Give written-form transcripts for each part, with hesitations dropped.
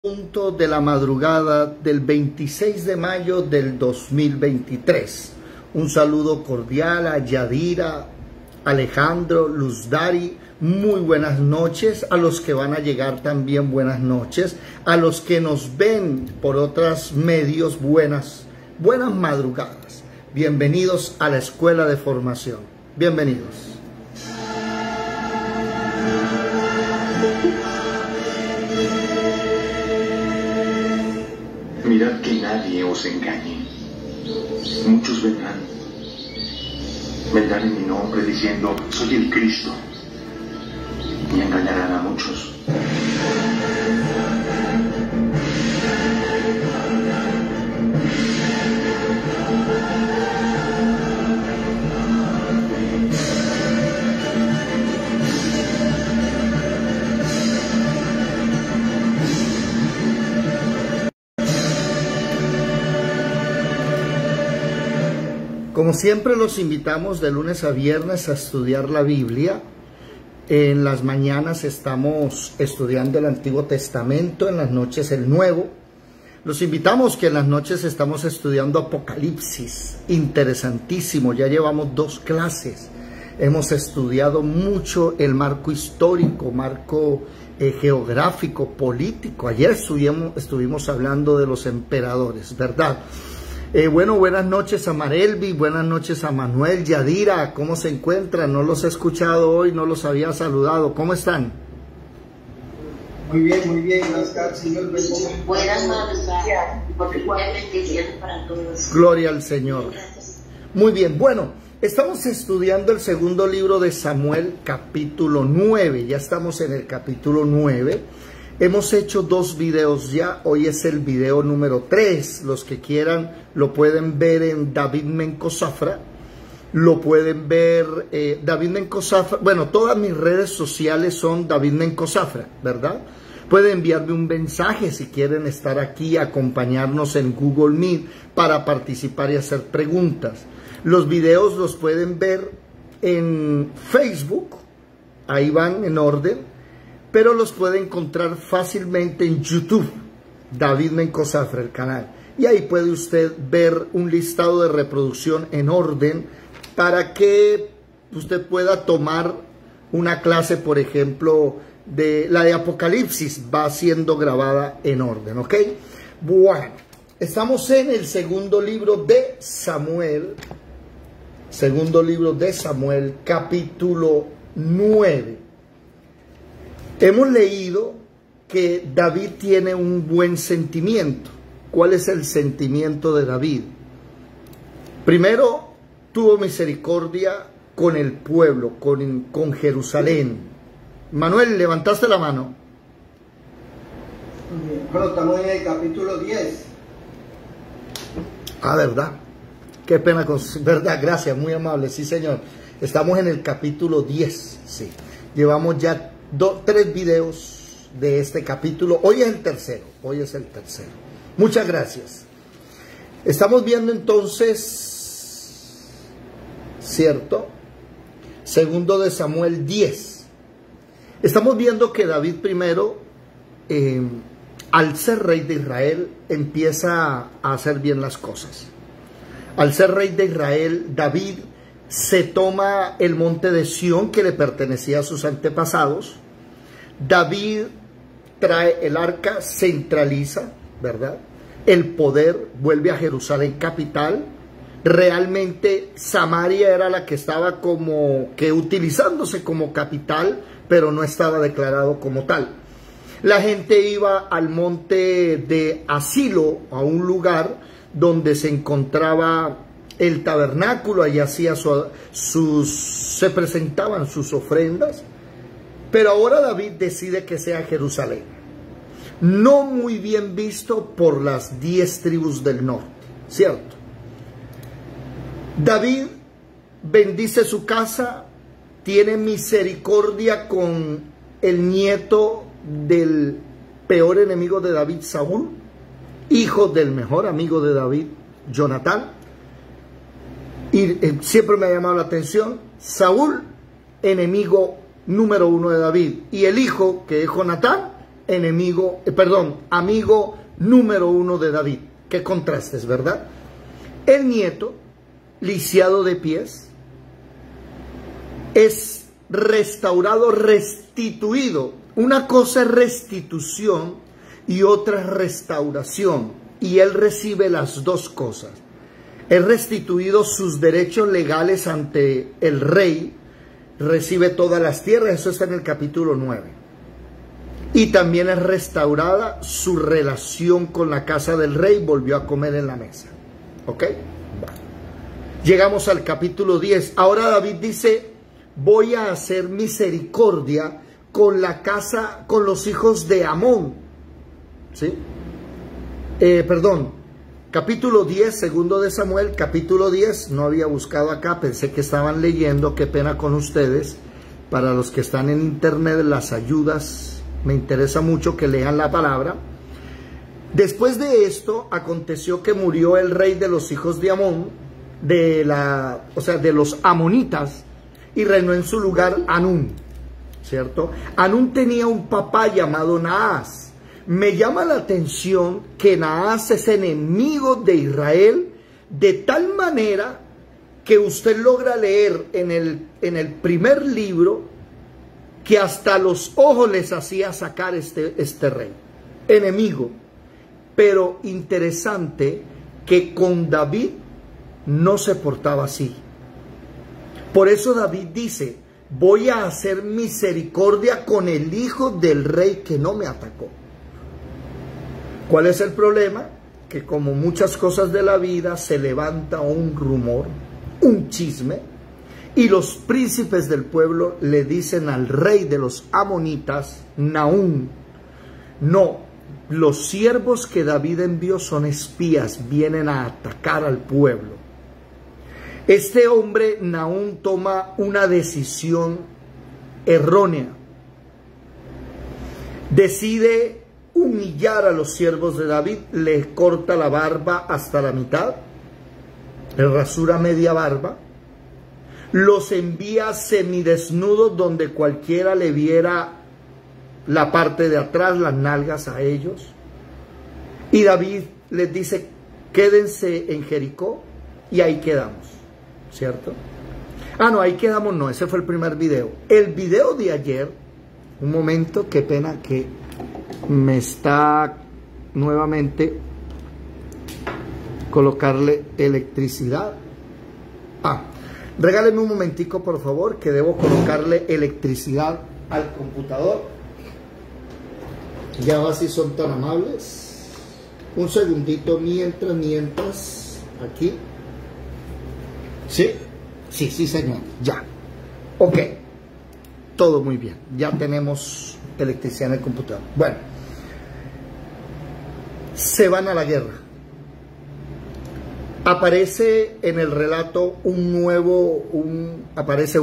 Punto de la madrugada del 26 de mayo del 2023. Un saludo cordial a Yadira, Alejandro, Luzdari. Muy buenas noches. A los que van a llegar también buenas noches. A los que nos ven por otros medios, buenas madrugadas. Bienvenidos a la Escuela de Formación. Bienvenidos. Mirad que nadie os engañe. Muchos vendrán en mi nombre diciendo, soy el Cristo, y engañarán a muchos. Como siempre los invitamos de lunes a viernes a estudiar la Biblia. En las mañanas estamos estudiando el Antiguo Testamento, en las noches el Nuevo. Los invitamos que en las noches estamos estudiando Apocalipsis, interesantísimo, ya llevamos 2 clases. Hemos estudiado mucho el marco histórico, marco geográfico, político. Ayer estuvimos hablando de los emperadores, ¿verdad? Buenas noches a Marelvi, buenas noches a Manuel, Yadira, ¿cómo se encuentran? No los he escuchado hoy, no los había saludado, ¿cómo están? Muy bien, gracias, Señor. Buenas madrugadas, porque bendiciones para todos. Gloria al Señor. Muy bien, bueno, estamos estudiando el segundo libro de Samuel, capítulo 9, ya estamos en el capítulo 9. Hemos hecho 2 videos ya, hoy es el video número 3, los que quieran lo pueden ver en David Mencosafra, lo pueden ver, David Mencosafra, bueno, todas mis redes sociales son David Mencosafra, ¿verdad? Pueden enviarme un mensaje si quieren estar aquí, acompañarnos en Google Meet para participar y hacer preguntas. Los videos los pueden ver en Facebook, ahí van en orden. Pero los puede encontrar fácilmente en YouTube, David Mencosafra, el canal. Y ahí puede usted ver un listado de reproducción en orden para que usted pueda tomar una clase, por ejemplo, de la de Apocalipsis, va siendo grabada en orden, ¿ok? Bueno, estamos en el segundo libro de Samuel, capítulo 9. Hemos leído que David tiene un buen sentimiento. ¿Cuál es el sentimiento de David? Primero, tuvo misericordia con el pueblo, con Jerusalén. Manuel, ¿levantaste la mano? Bueno, estamos en el capítulo 10. Ah, ¿verdad? Qué pena, verdad, gracias, muy amable, sí señor. Estamos en el capítulo 10, sí. Llevamos ya 3 videos de este capítulo. Hoy es el tercero. Muchas gracias. Estamos viendo entonces, ¿cierto? Segundo de Samuel 10. Estamos viendo que David primero, al ser rey de Israel, empieza a hacer bien las cosas. Al ser rey de Israel, David se toma el monte de Sión que le pertenecía a sus antepasados. David trae el arca, centraliza, ¿verdad? El poder vuelve a Jerusalén capital. Realmente Samaria era la que estaba como que utilizándose como capital, pero no estaba declarado como tal. La gente iba al monte de Asilo, a un lugar donde se encontraba el tabernáculo, allí se presentaban sus ofrendas, pero ahora David decide que sea Jerusalén, no muy bien visto por las 10 tribus del norte, ¿cierto? David bendice su casa, tiene misericordia con el nieto del peor enemigo de David, Saúl, hijo del mejor amigo de David, Jonatán. Y siempre me ha llamado la atención, Saúl, enemigo número 1 de David, y el hijo, que es Jonatán, amigo número 1 de David. Qué contrastes, ¿verdad? El nieto, lisiado de pies, es restaurado, restituido. Una cosa es restitución y otra es restauración. Y él recibe las dos cosas. Es restituido sus derechos legales ante el rey, recibe todas las tierras, eso está en el capítulo 9. Y también es restaurada su relación con la casa del rey, volvió a comer en la mesa. ¿Ok? Llegamos al capítulo 10. Ahora David dice, voy a hacer misericordia con la casa, con los hijos de Amón. ¿Sí? Capítulo 10, segundo de Samuel, capítulo 10, no había buscado acá, pensé que estaban leyendo, qué pena con ustedes. Para los que están en internet, las ayudas, me interesa mucho que lean la palabra. Después de esto, aconteció que murió el rey de los hijos de Amón, de los amonitas, y reinó en su lugar Anún, ¿cierto? Anún tenía un papá llamado Naas. Me llama la atención que Naas es enemigo de Israel de tal manera que usted logra leer en el primer libro que hasta los ojos les hacía sacar este rey. Enemigo. Pero interesante que con David no se portaba así. Por eso David dice, voy a hacer misericordia con el hijo del rey que no me atacó. ¿Cuál es el problema? Que como muchas cosas de la vida se levanta un rumor, un chisme, y los príncipes del pueblo le dicen al rey de los amonitas, Nahum, no, los siervos que David envió son espías, vienen a atacar al pueblo. Este hombre, Nahum, toma una decisión errónea. Decide humillar a los siervos de David, le corta la barba hasta la mitad, le rasura media barba, los envía semidesnudos donde cualquiera le viera la parte de atrás, las nalgas a ellos, y David les dice, quédense en Jericó, y ahí quedamos, ¿cierto? Ah, no, ahí quedamos, no, ese fue el primer video. El video de ayer, un momento, qué pena que me está nuevamente colocarle electricidad. Regáleme un momentico, por favor, que debo colocarle electricidad al computador. Ya va, si son tan amables. Un segundito mientras, aquí. ¿Sí? Sí, señor, ya. Ok, todo muy bien, ya tenemos electricidad en el computador. Bueno, se van a la guerra. Aparece en el relato aparece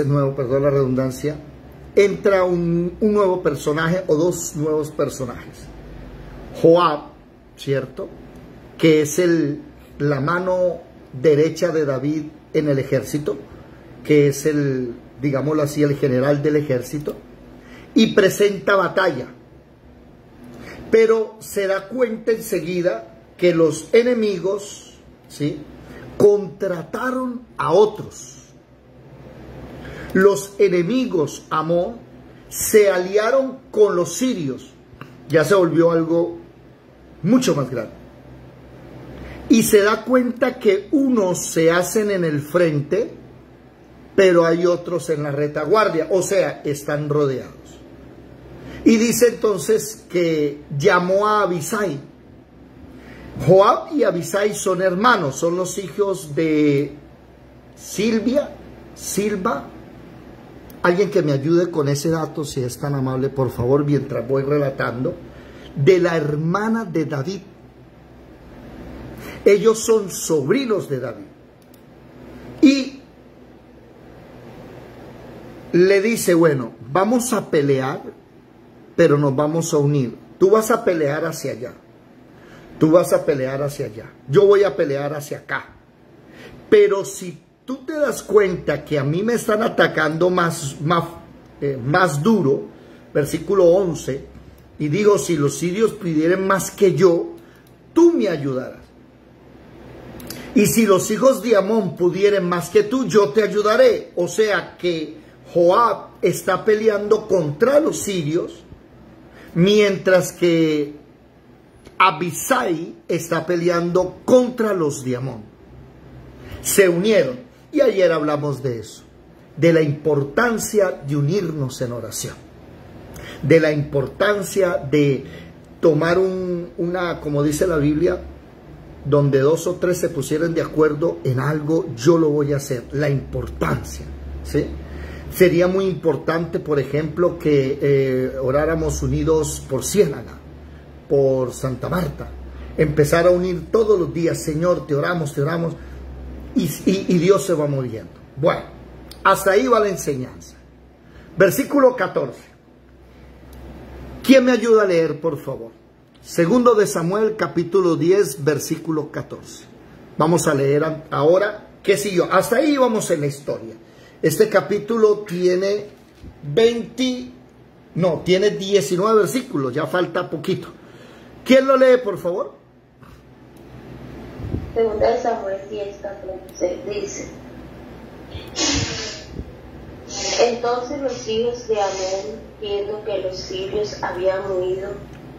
nuevo, perdón la redundancia, entra un nuevo personaje o dos nuevos personajes. Joab, ¿cierto? Que es la mano derecha de David en el ejército, que es digámoslo así, el general del ejército, y presenta batalla. Pero se da cuenta enseguida que los enemigos, ¿sí?, contrataron a otros. Los enemigos, Amón, se aliaron con los sirios. Ya se volvió algo mucho más grande. Y se da cuenta que unos se hacen en el frente, pero hay otros en la retaguardia, o sea, están rodeados. Y dice entonces que llamó a Abisai. Joab y Abisai son hermanos, son los hijos de Silva. Alguien que me ayude con ese dato, si es tan amable, por favor, mientras voy relatando. De la hermana de David. Ellos son sobrinos de David. Y le dice, bueno, vamos a pelear, pero nos vamos a unir. Tú vas a pelear hacia allá. Tú vas a pelear hacia allá. Yo voy a pelear hacia acá. Pero si tú te das cuenta que a mí me están atacando más duro, versículo 11, Y dijo, si los sirios pidieren más que yo, tú me ayudarás. Y si los hijos de Amón pudieren más que tú, yo te ayudaré. O sea que Joab está peleando contra los sirios, mientras que Abisai está peleando contra los de Amón. Se unieron. Y ayer hablamos de eso, de la importancia de unirnos en oración, de la importancia de tomar una, como dice la Biblia, donde 2 o 3 se pusieran de acuerdo en algo, yo lo voy a hacer. La importancia, ¿sí? Sería muy importante, por ejemplo, que oráramos unidos por Ciénaga, por Santa Marta, empezar a unir todos los días. Señor, te oramos, y Dios se va moviendo. Bueno, hasta ahí va la enseñanza. Versículo 14. ¿Quién me ayuda a leer, por favor? Segundo de Samuel, capítulo 10, versículo 14. Vamos a leer ahora qué siguió. Hasta ahí vamos en la historia. Este capítulo tiene 19 versículos, ya falta poquito. ¿Quién lo lee, por favor? Segunda de Samuel 10, 14, dice: Entonces los hijos de Amón, viendo que los sirios habían huido,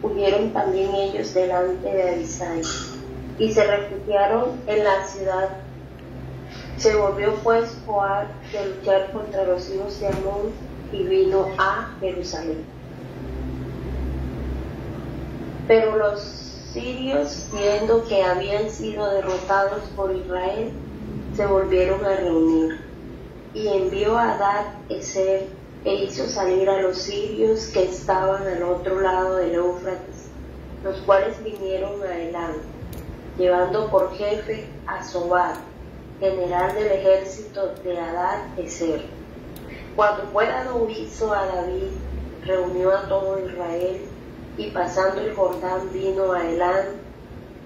huyeron también ellos delante de Abisai, y se refugiaron en la ciudad. Se volvió pues Joab de luchar contra los hijos de Amón, y vino a Jerusalén. Pero los sirios, viendo que habían sido derrotados por Israel, se volvieron a reunir, y envió a Hadad-Ezer e hizo salir a los sirios que estaban al otro lado del Éufrates, los cuales vinieron a Elam, llevando por jefe a Sobab, general del ejército de Hadad-Ezer. Cuando fue dado aviso a David, reunió a todo Israel, y pasando el Jordán vino a Elam,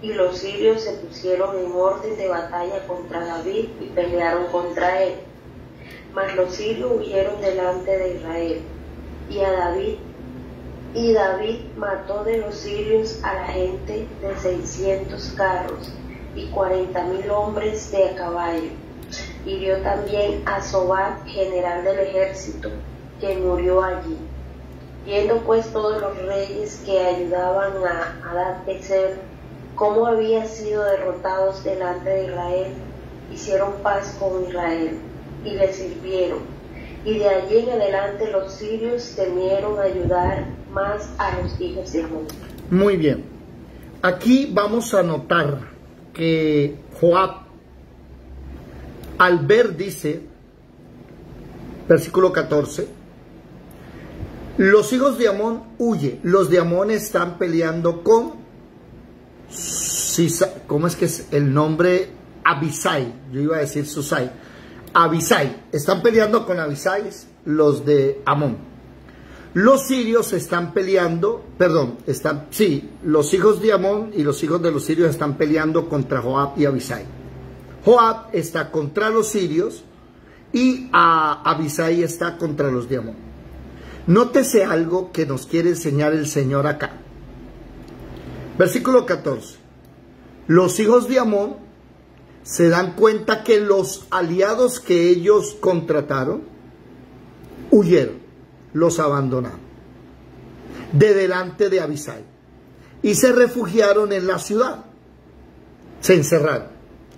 y los sirios se pusieron en orden de batalla contra David y pelearon contra él. Mas los sirios huyeron delante de Israel, y David mató de los sirios a la gente de 600 carros y 40,000 hombres de a caballo. Hirió también a Sobab, general del ejército, que murió allí. Viendo pues todos los reyes que ayudaban a Hadad-Ezer cómo había sido derrotados delante de Israel, hicieron paz con Israel y le sirvieron. Y de allí en adelante los sirios temieron ayudar más a los hijos de Amón. Muy bien. Aquí vamos a notar que Joab, al ver, dice, versículo 14, los hijos de Amón huyen. Los de Amón están peleando con ¿cómo es que es el nombre? Abisai. Yo iba a decir Susai. Abisai. Están peleando con Abisai los de Amón. Los sirios están peleando, los hijos de Amón y los hijos de los sirios están peleando contra Joab y Abisai. Joab está contra los sirios y Abisai está contra los de Amón. Nótese algo que nos quiere enseñar el Señor acá. Versículo 14. Los hijos de Amón se dan cuenta que los aliados que ellos contrataron huyeron, los abandonaron de delante de Abisai y se refugiaron en la ciudad. Se encerraron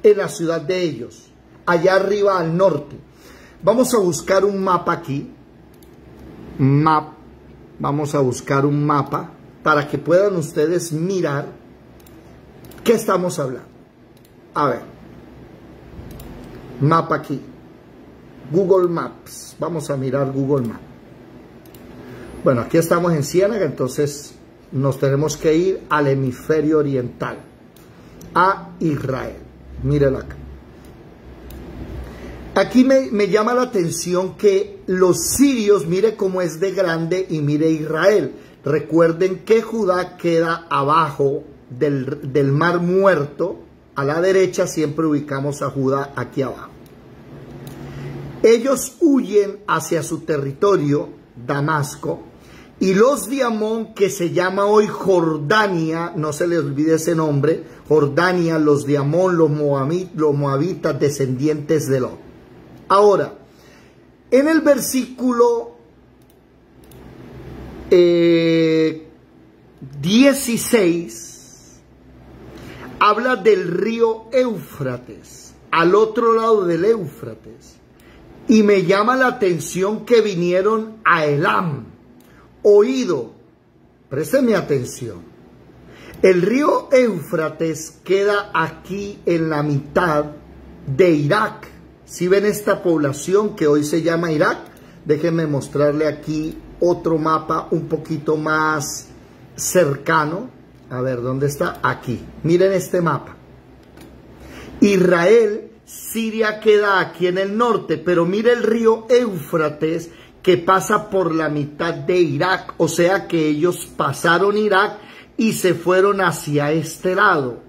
en la ciudad de ellos, allá arriba al norte. Vamos a buscar un mapa aquí. Vamos a buscar un mapa para que puedan ustedes mirar qué estamos hablando. A ver, mapa aquí, Google Maps. Vamos a mirar Google Maps. Bueno, aquí estamos en Ciénaga, entonces nos tenemos que ir al hemisferio oriental, a Israel. Mírenlo acá. Aquí me llama la atención que los sirios, mire cómo es de grande y mire Israel. Recuerden que Judá queda abajo del Mar Muerto. A la derecha siempre ubicamos a Judá aquí abajo. Ellos huyen hacia su territorio, Damasco, Y los de Amón, que se llama hoy Jordania, no se le olvide ese nombre, Jordania, los de Amón, los moabitas, descendientes de Lot. Ahora, en el versículo 16, habla del río Éufrates, al otro lado del Éufrates. Y me llama la atención que vinieron a Elam. Oído, présteme atención. El río Éufrates queda aquí en la mitad de Irak. Si ven esta población que hoy se llama Irak, déjenme mostrarle aquí otro mapa un poquito más cercano. A ver, ¿dónde está? Aquí. Miren este mapa. Israel, Siria queda aquí en el norte, pero mire el río Éufrates que pasa por la mitad de Irak, o sea que ellos pasaron Irak y se fueron hacia este lado.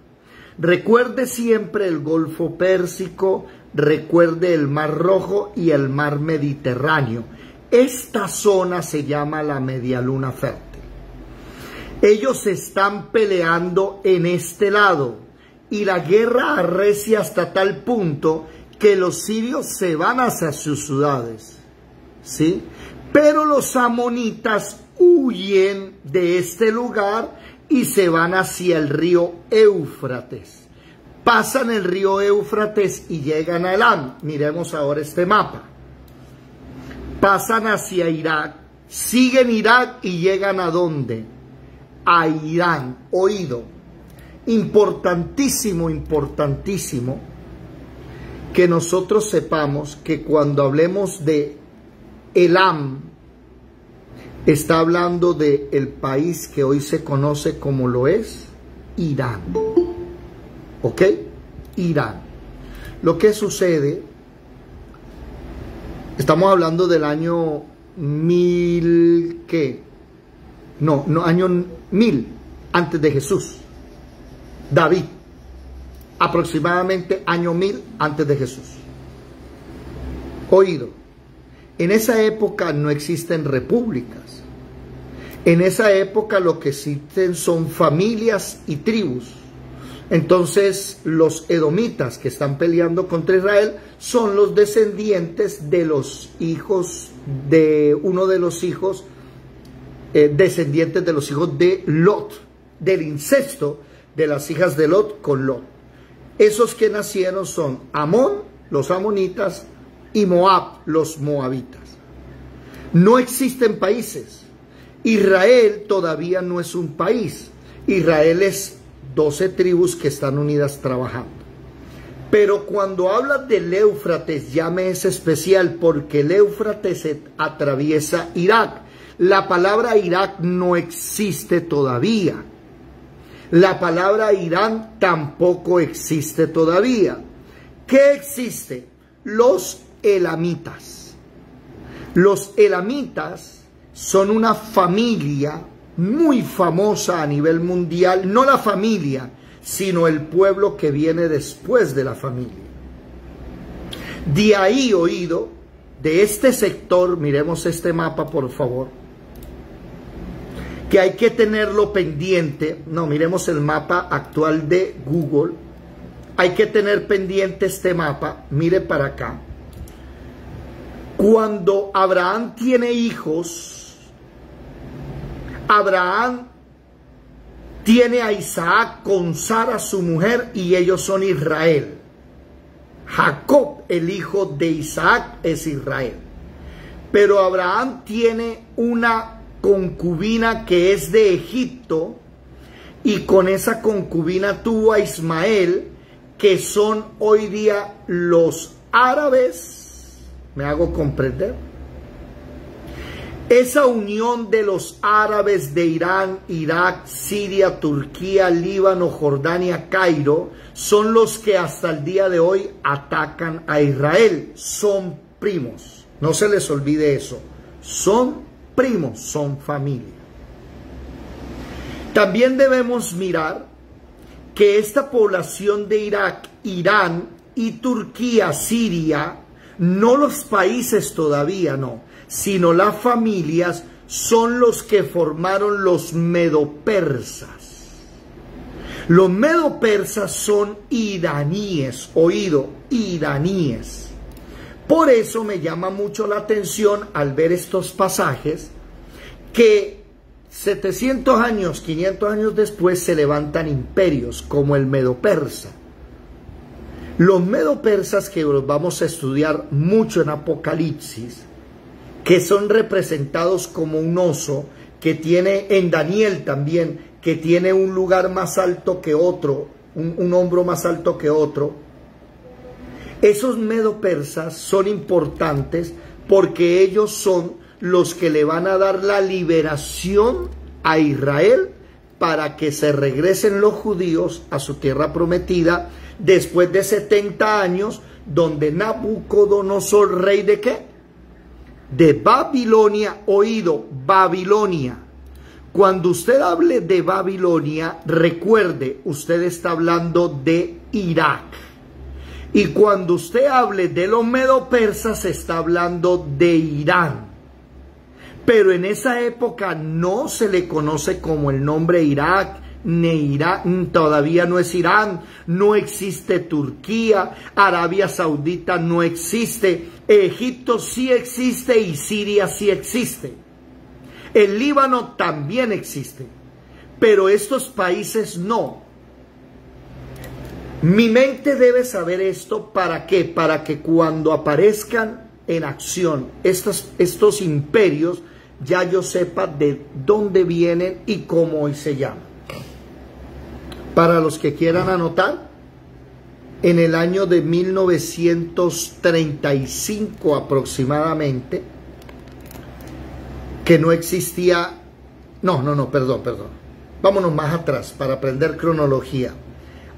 Recuerde siempre el Golfo Pérsico, recuerde el Mar Rojo y el Mar Mediterráneo. Esta zona se llama la Media Luna Fértil. Ellos están peleando en este lado y la guerra arrecia hasta tal punto que los sirios se van hacia sus ciudades. ¿Sí? Pero los amonitas huyen de este lugar y se van hacia el río Éufrates. Pasan el río Éufrates y llegan a Elam. Miremos ahora este mapa. Pasan hacia Irak, siguen Irak y llegan ¿a dónde? A Irán. Oído. Importantísimo, importantísimo que nosotros sepamos que cuando hablemos de Elam, está hablando de el país que hoy se conoce como lo es Irán. ¿Ok? Irán. Lo que sucede, estamos hablando del año 1000, ¿qué? No, año 1000 antes de Jesús. David, aproximadamente año 1000 antes de Jesús. Oído. En esa época no existen repúblicas. En esa época lo que existen son familias y tribus. Entonces los edomitas que están peleando contra Israel son los descendientes de los hijos de uno de los hijos, descendientes de los hijos de Lot, del incesto de las hijas de Lot con Lot. Esos que nacieron son Amón, los amonitas, y Moab, los moabitas. No existen países. Israel todavía no es un país. Israel es 12 tribus que están unidas trabajando. Pero cuando habla del Éufrates, ya me es especial porque el Éufrates atraviesa Irak. La palabra Irak no existe todavía. La palabra Irán tampoco existe todavía. ¿Qué existe? Los elamitas. Los elamitas son una familia muy famosa a nivel mundial, no la familia, sino el pueblo que viene después de la familia. De ahí, oído, de este sector, miremos este mapa por favor, que hay que tenerlo pendiente. No, miremos el mapa actual de Google. Hay que tener pendiente este mapa. Mire para acá. Cuando Abraham tiene hijos, Abraham tiene a Isaac con Sara su mujer y ellos son Israel. Jacob, el hijo de Isaac, es Israel. Pero Abraham tiene una concubina que es de Egipto y con esa concubina tuvo a Ismael, que son hoy día los árabes. ¿Me hago comprender? Esa unión de los árabes de Irán, Irak, Siria, Turquía, Líbano, Jordania, Cairo, son los que hasta el día de hoy atacan a Israel. Son primos. No se les olvide eso. Son primos, son familia. También debemos mirar que esta población de Irak, Irán y Turquía, Siria, no los países todavía, no, sino las familias, son los que formaron los medopersas. Los medopersas son iraníes, oído, iraníes. Por eso me llama mucho la atención al ver estos pasajes que 700 años, 500 años después se levantan imperios como el medo-persa. Los medo-persas, que los vamos a estudiar mucho en Apocalipsis, que son representados como un oso, que tiene en Daniel también, que tiene un lugar más alto que otro, un hombro más alto que otro. Esos medo-persas son importantes porque ellos son los que le van a dar la liberación a Israel para que se regresen los judíos a su tierra prometida después de 70 años, donde Nabucodonosor, rey de ¿qué? De Babilonia, oído, Babilonia. Cuando usted hable de Babilonia, recuerde, usted está hablando de Irak. Y cuando usted hable de los medo-persas, está hablando de Irán. Pero en esa época no se le conoce como el nombre Irak, ni Irán, todavía no es Irán, no existe Turquía, Arabia Saudita no existe, Egipto sí existe y Siria sí existe. El Líbano también existe, pero estos países no. Mi mente debe saber esto, ¿para qué? Para que cuando aparezcan en acción estos imperios, ya yo sepa de dónde vienen y cómo hoy se llaman. Para los que quieran anotar, en el año de 1935 aproximadamente, que no existía, perdón, vámonos más atrás para aprender cronología.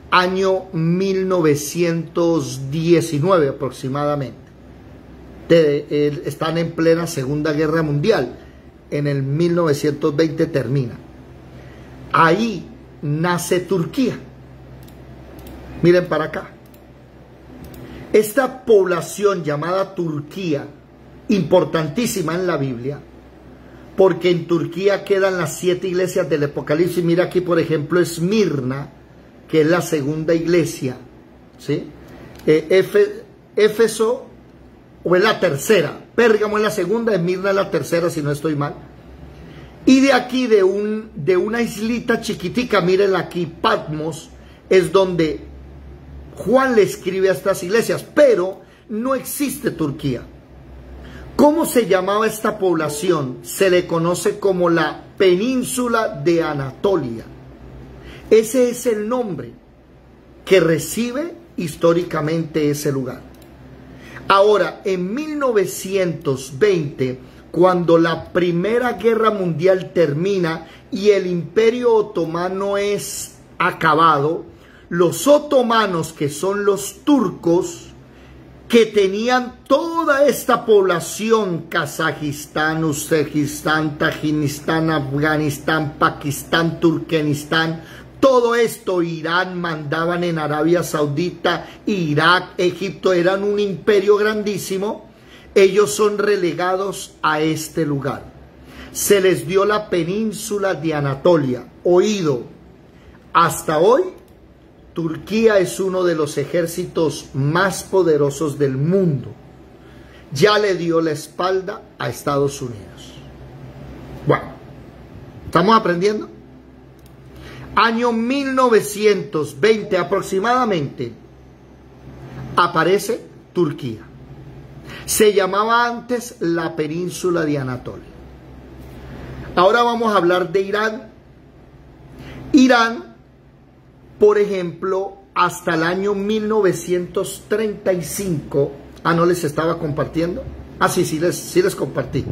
Año 1919 aproximadamente. Están en plena Segunda Guerra Mundial. En el 1920 termina. Ahí nace Turquía. Miren para acá. Esta población llamada Turquía, importantísima en la Biblia, porque en Turquía quedan las 7 iglesias del Apocalipsis. Mira aquí, por ejemplo, Esmirna, que es la segunda iglesia, ¿sí? Éfeso, o es la tercera, Pérgamo es la segunda, Esmirna es la tercera, si no estoy mal. Y de aquí, de una islita chiquitica, miren aquí, Patmos, es donde Juan le escribe a estas iglesias, pero no existe Turquía. ¿Cómo se llamaba esta población? Se le conoce como la península de Anatolia. Ese es el nombre que recibe históricamente ese lugar. Ahora, en 1920, cuando la Primera Guerra Mundial termina y el Imperio Otomano es acabado, los otomanos, que son los turcos, que tenían toda esta población, Kazajistán, Uzbekistán, Tajikistán, Afganistán, Pakistán, Turkmenistán, todo esto, Irán, mandaban en Arabia Saudita, Irak, Egipto, eran un imperio grandísimo. Ellos son relegados a este lugar. Se les dio la península de Anatolia. Oído, hasta hoy, Turquía es uno de los ejércitos más poderosos del mundo. Ya le dio la espalda a Estados Unidos. Bueno, ¿estamos aprendiendo? Año 1920 aproximadamente, aparece Turquía. Se llamaba antes la península de Anatolia. Ahora vamos a hablar de Irán. Irán, por ejemplo, hasta el año 1935, ¿no les estaba compartiendo? Sí les compartí.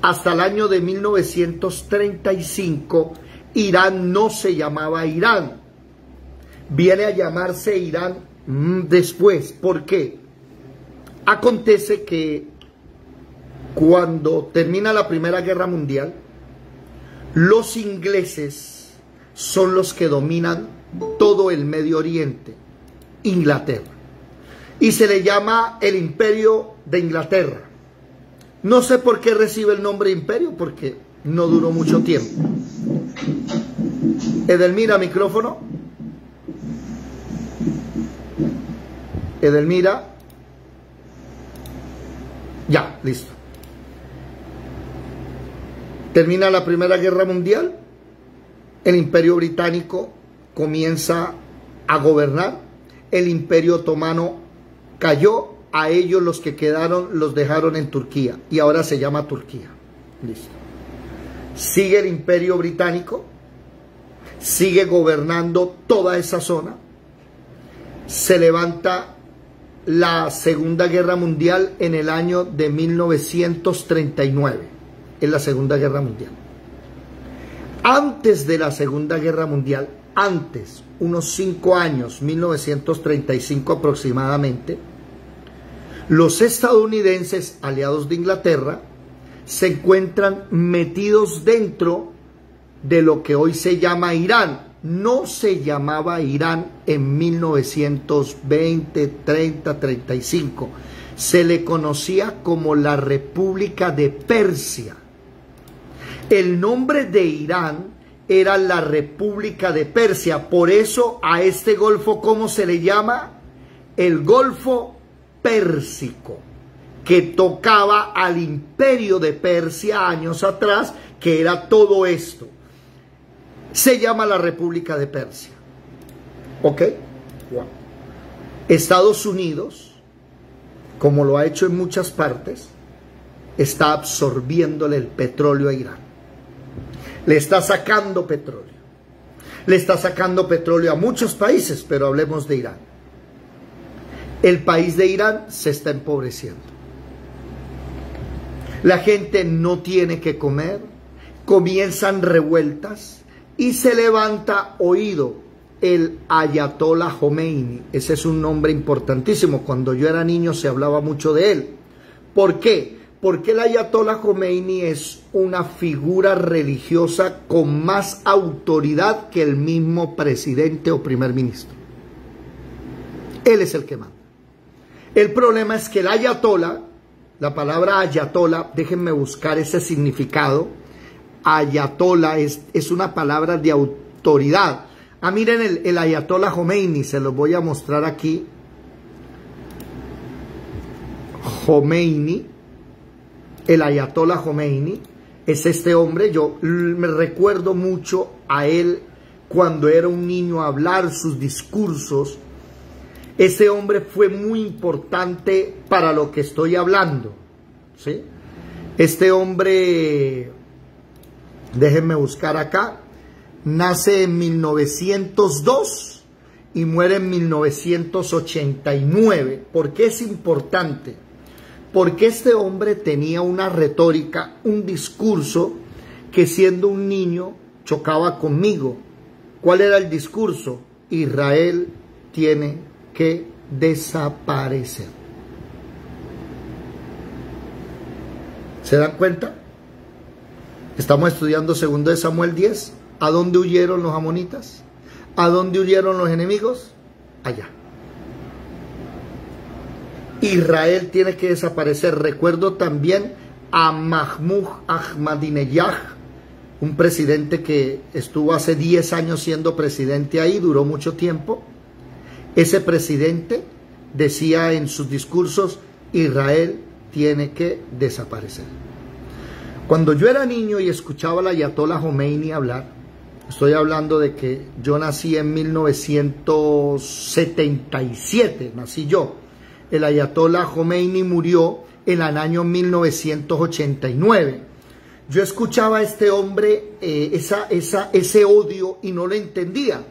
Hasta el año de 1935, Irán no se llamaba Irán. Viene a llamarse Irán después. ¿Por qué? Acontece que cuando termina la Primera Guerra Mundial, los ingleses son los que dominan todo el Medio Oriente, Inglaterra. Y se le llama el Imperio de Inglaterra. No sé por qué recibe el nombre imperio, porque no duró mucho tiempo. Edelmira, micrófono. Edelmira. Ya, listo. Termina la Primera Guerra Mundial. El Imperio Británico comienza a gobernar. El Imperio Otomano cayó. A ellos los que quedaron los dejaron en Turquía. Y ahora se llama Turquía. Listo. Sigue el Imperio Británico. Sigue gobernando toda esa zona. Se levanta la Segunda Guerra Mundial en el año de 1939. En la Segunda Guerra Mundial. Antes de la Segunda Guerra Mundial, antes, unos 5 años, 1935 aproximadamente, los estadounidenses, aliados de Inglaterra, se encuentran metidos dentro de lo que hoy se llama Irán. No se llamaba Irán en 1920, 30, 35. Se le conocía como la República de Persia. El nombre de Irán era la República de Persia. Por eso a este golfo, ¿cómo se le llama? El Golfo Pérsico, que tocaba al Imperio de Persia años atrás, que era todo esto. Se llama la República de Persia. ¿Ok? Wow. Estados Unidos, como lo ha hecho en muchas partes, está absorbiéndole el petróleo a Irán. Le está sacando petróleo. Le está sacando petróleo a muchos países, pero hablemos de Irán. El país de Irán se está empobreciendo. La gente no tiene que comer, comienzan revueltas y se levanta, oído, el Ayatollah Khomeini. Ese es un nombre importantísimo. Cuando yo era niño se hablaba mucho de él. ¿Por qué? Porque el Ayatollah Khomeini es una figura religiosa con más autoridad que el mismo presidente o primer ministro. Él es el que manda. El problema es que el ayatollah, la palabra ayatollah, déjenme buscar ese significado. Ayatollah es una palabra de autoridad. Ah, miren el Ayatollah Khomeini, se los voy a mostrar aquí. Khomeini, el Ayatollah Khomeini, es este hombre. Yo me recuerdo mucho a él cuando era un niño hablar sus discursos. Ese hombre fue muy importante para lo que estoy hablando, ¿sí? Este hombre, déjenme buscar acá, nace en 1902 y muere en 1989. ¿Por qué es importante? Porque este hombre tenía una retórica, un discurso que siendo un niño chocaba conmigo. ¿Cuál era el discurso? Israel tiene que desaparecer. ¿Se dan cuenta? Estamos estudiando 2 de Samuel 10. ¿A dónde huyeron los amonitas? ¿A dónde huyeron los enemigos? Allá. Israel tiene que desaparecer. Recuerdo también a Mahmoud Ahmadinejad, un presidente que estuvo hace 10 años siendo presidente ahí, duró mucho tiempo. Ese presidente decía en sus discursos, Israel tiene que desaparecer. Cuando yo era niño y escuchaba al Ayatollah Khomeini hablar, estoy hablando de que yo nací en 1977, nací yo. El Ayatollah Khomeini murió en el año 1989. Yo escuchaba a este hombre ese odio y no lo entendía.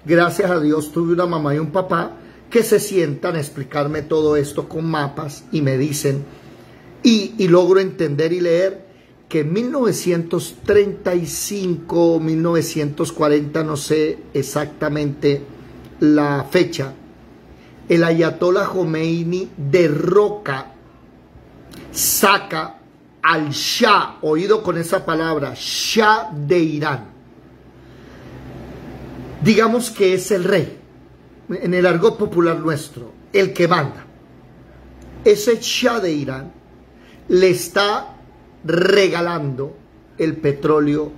Gracias a Dios tuve una mamá y un papá que se sientan a explicarme todo esto con mapas y me dicen, y logro entender y leer que en 1935, 1940, no sé exactamente la fecha, el Ayatollah Khomeini derroca, saca al Shah, oído con esa palabra, Shah de Irán. Digamos que es el rey, en el argot popular nuestro, el que manda. Ese Shah de Irán le está regalando el petróleo,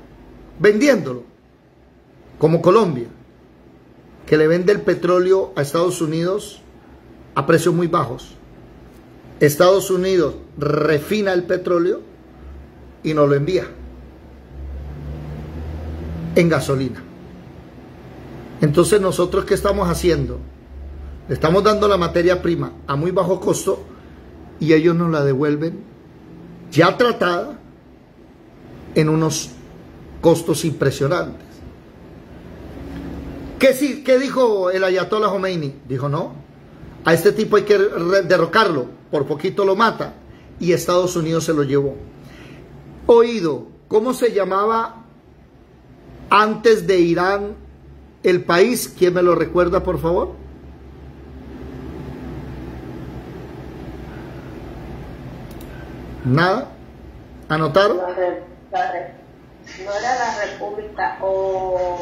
vendiéndolo, como Colombia, que le vende el petróleo a Estados Unidos a precios muy bajos. Estados Unidos refina el petróleo y nos lo envía en gasolina. Entonces, nosotros, ¿qué estamos haciendo? Le estamos dando la materia prima a muy bajo costo y ellos nos la devuelven ya tratada en unos costos impresionantes. ¿Qué dijo el Ayatollah Khomeini? Dijo, no, a este tipo hay que derrocarlo, por poquito lo mata, y Estados Unidos se lo llevó. Oído, ¿cómo se llamaba antes de Irán el país? ¿Quién me lo recuerda, por favor? ¿Nada? ¿Anotaron? No era la República o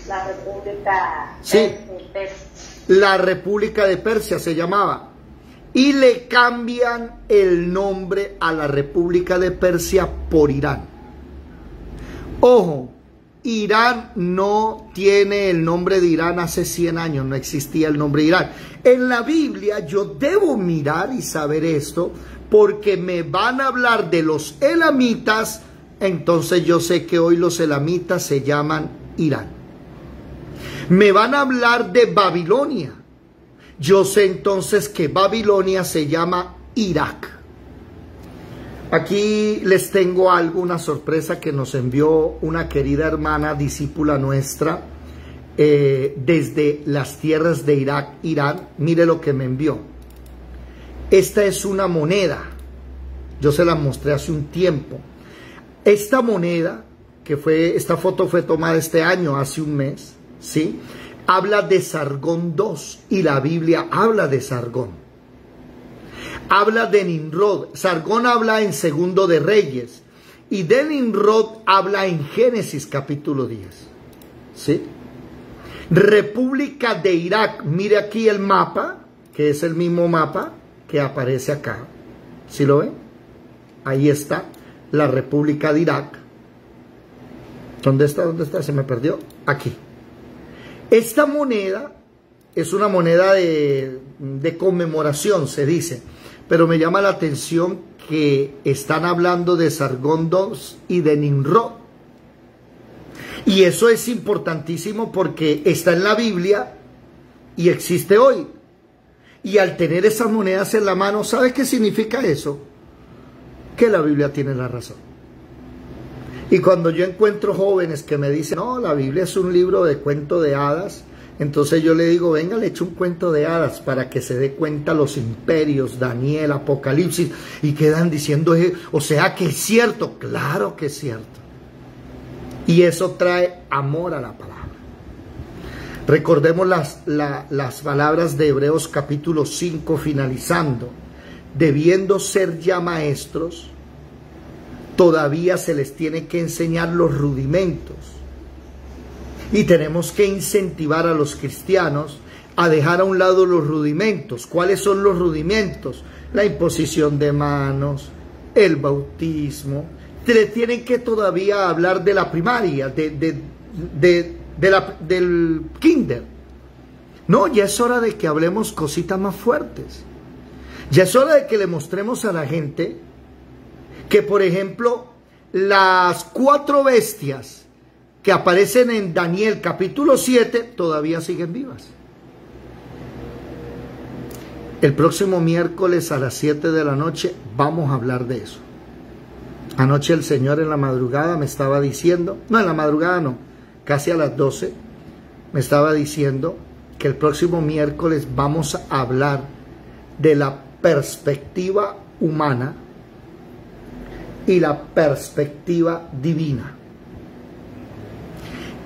la República Sí, Persia. la República de Persia se llamaba. Y le cambian el nombre a la República de Persia por Irán. Ojo, Irán no tiene el nombre de Irán hace 100 años, no existía el nombre de Irán. En la Biblia yo debo mirar y saber esto, porque me van a hablar de los elamitas, entonces yo sé que hoy los elamitas se llaman Irán. Me van a hablar de Babilonia, yo sé entonces que Babilonia se llama Irak. Aquí les tengo algo, una sorpresa que nos envió una querida hermana, discípula nuestra, desde las tierras de Irak, Irán. Mire lo que me envió. Esta es una moneda, yo se la mostré hace un tiempo. Esta moneda, esta foto fue tomada este año, hace un mes, ¿sí? Habla de Sargón II y la Biblia habla de Sargón. Habla de Nimrod. Sargón habla en Segundo de Reyes y de Nimrod habla en Génesis capítulo 10, ¿sí? República de Irak, mire aquí el mapa, que es el mismo mapa que aparece acá, ¿sí lo ven? Ahí está la República de Irak. ¿Dónde está? ¿Dónde está? Se me perdió. Aquí. Esta moneda es una moneda de conmemoración, se dice, pero me llama la atención que están hablando de Sargón II y de Nimrod. Y eso es importantísimo porque está en la Biblia y existe hoy. Y al tener esas monedas en la mano, ¿sabe qué significa eso? Que la Biblia tiene la razón. Y cuando yo encuentro jóvenes que me dicen, no, la Biblia es un libro de cuento de hadas, entonces yo le digo, venga, le echo un cuento de hadas para que se dé cuenta los imperios, Daniel, Apocalipsis, y quedan diciendo, o sea que es cierto. Claro que es cierto. Y eso trae amor a la palabra. Recordemos las palabras de Hebreos capítulo 5 finalizando. Debiendo ser ya maestros, todavía se les tiene que enseñar los rudimentos. Y tenemos que incentivar a los cristianos a dejar a un lado los rudimentos. ¿Cuáles son los rudimentos? La imposición de manos, el bautismo. Tienen que todavía hablar de la primaria, del kinder. No, ya es hora de que hablemos cositas más fuertes. Ya es hora de que le mostremos a la gente que, por ejemplo, las 4 bestias que aparecen en Daniel capítulo 7 todavía siguen vivas. El próximo miércoles a las 7 de la noche vamos a hablar de eso. Anoche el Señor en la madrugada me estaba diciendo, no, en la madrugada no, casi a las 12, me estaba diciendo que el próximo miércoles vamos a hablar de la perspectiva humana y la perspectiva divina.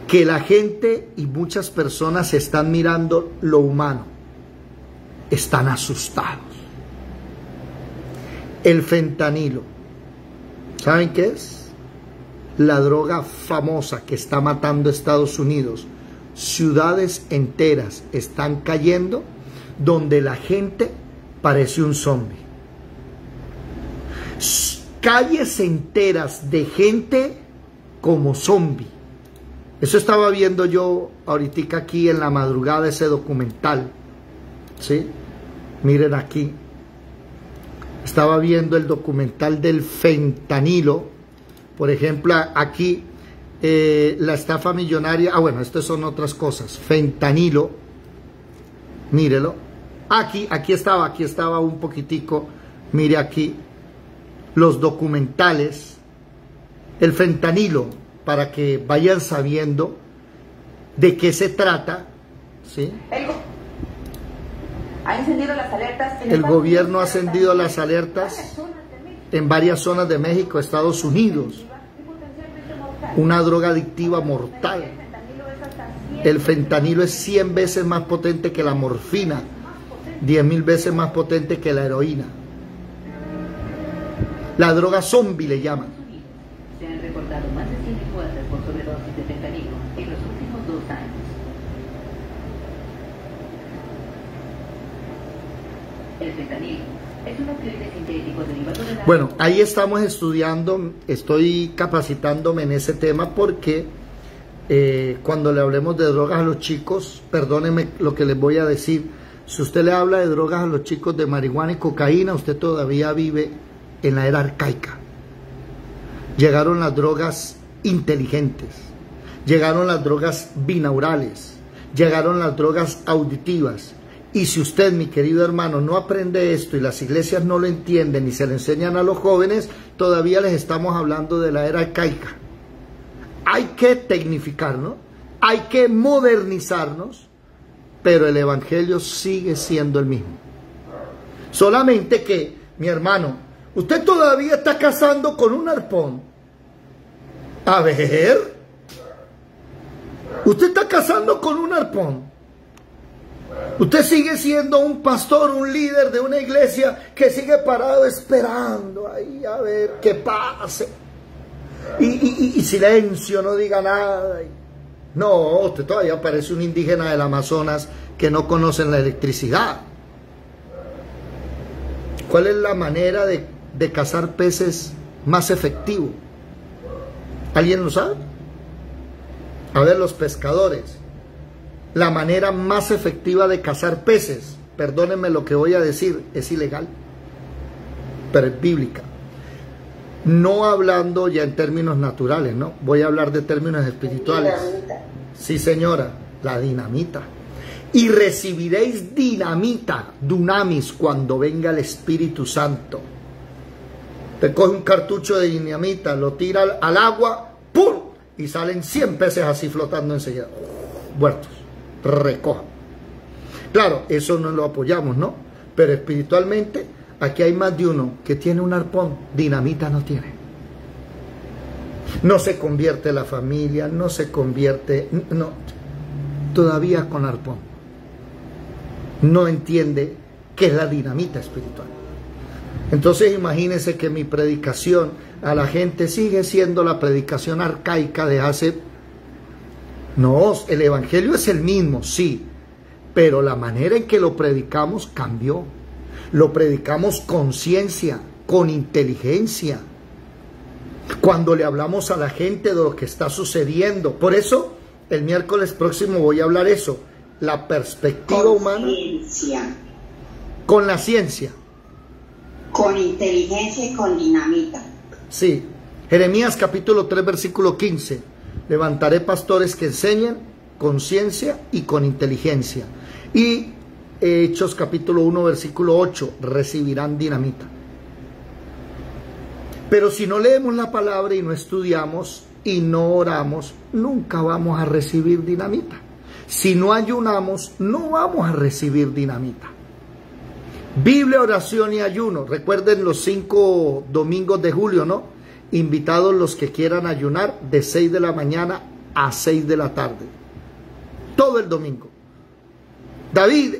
Que la gente y muchas personas están mirando lo humano, están asustados. El fentanilo, ¿saben qué es? La droga famosa que está matando a Estados Unidos. Ciudades enteras están cayendo donde la gente parece un zombie. Calles enteras de gente como zombie. Eso estaba viendo yo ahorita aquí en la madrugada, ese documental. ¿Sí? Miren aquí. Estaba viendo el documental del fentanilo. Por ejemplo, aquí la estafa millonaria. Ah, bueno, estas son otras cosas. Fentanilo. Mírelo. Aquí estaba un poquitico. Mire aquí. Los documentales. El fentanilo. Para que vayan sabiendo de qué se trata. ¿Sí? Ha encendido las alertas. El gobierno ha encendido las alertas en varias zonas de México, Estados Unidos. Una droga adictiva mortal. El fentanilo es 100 veces más potente que la morfina, 10.000 veces más potente que la heroína. La droga zombie le llaman. Se han reportado más de 100 muertes por sobredosis de fentanilo en los últimos 2 años. El fentanilo es un opioide sintético derivado de la... Bueno, ahí estamos estudiando, estoy capacitándome en ese tema porque cuando le hablemos de drogas a los chicos, perdónenme lo que les voy a decir, si usted le habla de drogas a los chicos de marihuana y cocaína, usted todavía vive en la era arcaica. Llegaron las drogas inteligentes, llegaron las drogas binaurales, llegaron las drogas auditivas. Y si usted, mi querido hermano, no aprende esto y las iglesias no lo entienden y se le enseñan a los jóvenes, todavía les estamos hablando de la era arcaica. Hay que tecnificarnos, hay que modernizarnos, pero el evangelio sigue siendo el mismo. Solamente que, mi hermano, usted todavía está cazando con un arpón. A ver, usted está cazando con un arpón. Usted sigue siendo un pastor, un líder de una iglesia que sigue parado esperando ahí a ver qué pase. Y silencio, no diga nada. No, usted todavía parece un indígena del Amazonas que no conocen la electricidad. ¿Cuál es la manera de cazar peces más efectivo? ¿Alguien lo sabe? A ver, los pescadores. La manera más efectiva de cazar peces, perdónenme lo que voy a decir, es ilegal, pero es bíblica. No hablando ya en términos naturales, ¿no? Voy a hablar de términos espirituales. Dinamita. Sí, señora, la dinamita. Y recibiréis dinamita, dunamis, cuando venga el Espíritu Santo. Te coge un cartucho de dinamita, lo tira al agua, ¡pum! Y salen 100 peces así flotando enseguida, muertos. Recoja. Claro, eso no lo apoyamos, ¿no? Pero espiritualmente, aquí hay más de uno que tiene un arpón, dinamita no tiene. No se convierte la familia, no se convierte, no, todavía con arpón. No entiende qué es la dinamita espiritual. Entonces imagínense que mi predicación a la gente sigue siendo la predicación arcaica de hace... No, el evangelio es el mismo, sí, pero la manera en que lo predicamos cambió. Lo predicamos con ciencia, con inteligencia. Cuando le hablamos a la gente de lo que está sucediendo. Por eso, el miércoles próximo voy a hablar eso. La perspectiva humana con la ciencia. Con inteligencia y con dinamita. Sí. Jeremías capítulo 3, versículo 15. Levantaré pastores que enseñen con ciencia y con inteligencia. Y Hechos capítulo 1, versículo 8. Recibirán dinamita. Pero si no leemos la palabra y no estudiamos y no oramos, nunca vamos a recibir dinamita. Si no ayunamos, no vamos a recibir dinamita. Biblia, oración y ayuno. Recuerden los 5 domingos de julio, ¿no? Invitados los que quieran ayunar de 6 de la mañana a 6 de la tarde. Todo el domingo. David,